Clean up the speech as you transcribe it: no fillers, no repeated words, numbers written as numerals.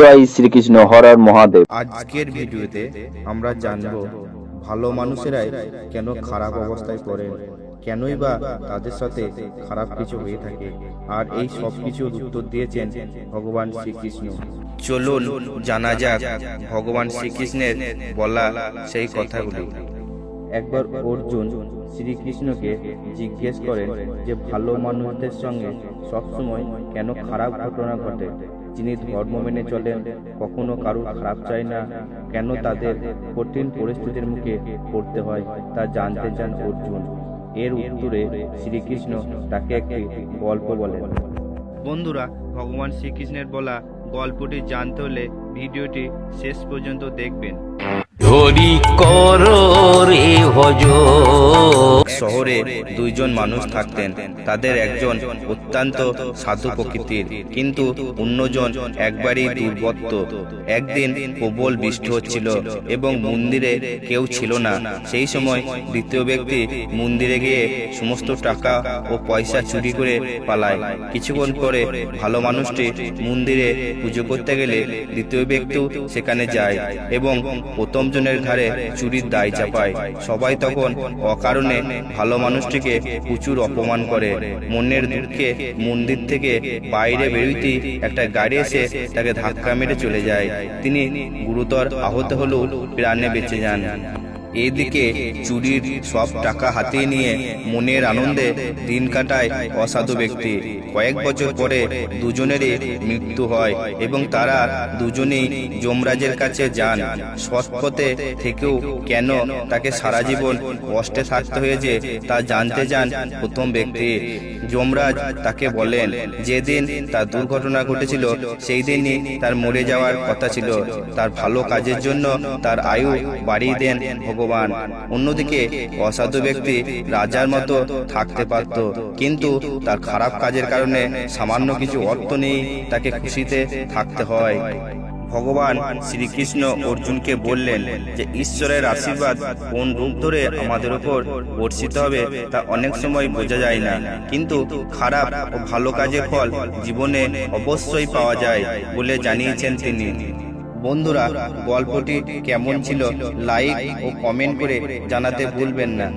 জয় শ্রীকৃষ্ণ, হর হর মহাদেব। আজকের ভিডিওতে আমরা জানব ভালো মানুষেরাই কেন খারাপ অবস্থায় পড়ে, কেনই বা তাদের সাথে খারাপ কিছু হয়ে থাকে, আর এই সব কিছুর উত্তর দিয়েছেন ভগবান শ্রীকৃষ্ণ। চলুন জানা যাক ভগবান শ্রীকৃষ্ণের বলা সেই কথাগুলি। একবার অর্জুন শ্রীকৃষ্ণকে জিজ্ঞেস করেন যে ভালো মানুষদের সঙ্গে সবসময় কেন খারাপ ঘটনা ঘটে, যিনি ধর্ম মেনে চলেন, কখনো কারো খারাপ চায় না, কেন তাদের কঠিন পরিস্থিতির মুখে পড়তে হয় তা জানতে চান অর্জুন। এর উত্তরে শ্রীকৃষ্ণ তাকে একটি গল্প বলেন। বন্ধুরা, ভগবান শ্রীকৃষ্ণের বলা গল্পটি জানতে হলে ভিডিওটি শেষ পর্যন্ত দেখবেন। শহরে দুইজন মানুষ থাকতেন। তাদের একজন অত্যন্ত সাধু প্রকৃতির, কিন্তু অন্যজন একবারই দুর্বৃত্ত। একদিন প্রবল বৃষ্টি হচ্ছিল এবং মন্দিরে কেউ ছিল না। সেই সময় দ্বিতীয় ব্যক্তি মন্দিরে গিয়ে সমস্ত টাকা ও পয়সা চুরি করে পালায়। কিছুক্ষণ পরে ভালো মানুষটি মন্দিরে পুজো করতে গেলে দ্বিতীয় ব্যক্তিও সেখানে যায় এবং প্রথম জনের ঘাড়ে চুরির দায় চাপায়। সবাই তখন অকারণে ভালো মানুষটিকে প্রচুর অপমান করে। মনের দুঃখে মন্দির থেকে বাইরে বেরোতেই একটা গাড়ি এসে তাকে ধাক্কা মেরে চলে যায়। তিনি গুরুতর আহত হলেও প্রাণে বেঁচে যান। এদিকে চুরির সব টাকা হাতিয়ে নিয়ে মনের আনন্দে দিন কাটায় অসাধু ব্যক্তি। কয়েক বছর পরে দুজনেরই মৃত্যু হয় এবং তারা দুজনেই যমরাজের কাছে যান। সৎ পথে থেকেও কেন তাকে সারা জীবন কষ্টে থাকতে হয়েছে তা জানতে চান প্রথম ব্যক্তি। যমরাজ তাকে বলেন, যেদিন তার দুর্ঘটনা ঘটেছিল সেই দিনই তার মরে যাওয়ার কথা ছিল। তার ভালো কাজের জন্য তার আয়ু বাড়িয়ে দেন ভগবান। অন্যদিকে অসাধু ব্যক্তি রাজার মতো থাকতে পারত, কিন্তু তার খারাপ কাজের কারণে সামান্য কিছু অর্থ নেই তাকে খুশিতে থাকতে হয়। ভগবান শ্রীকৃষ্ণ অর্জুনকে বললেন যে ঈশ্বরের আশীর্বাদ কোন রূপ ধরে আমাদের উপর বর্ষিত হবে তা অনেক সময় বোঝা যায় না, কিন্তু খারাপ ও ভালো কাজের ফল জীবনে অবশ্যই পাওয়া যায় বলে জানিয়েছেন তিনি। বন্ধুরা, গল্পটি কেমন ছিল লাইক ও কমেন্ট করে জানাতে ভুলবেন না।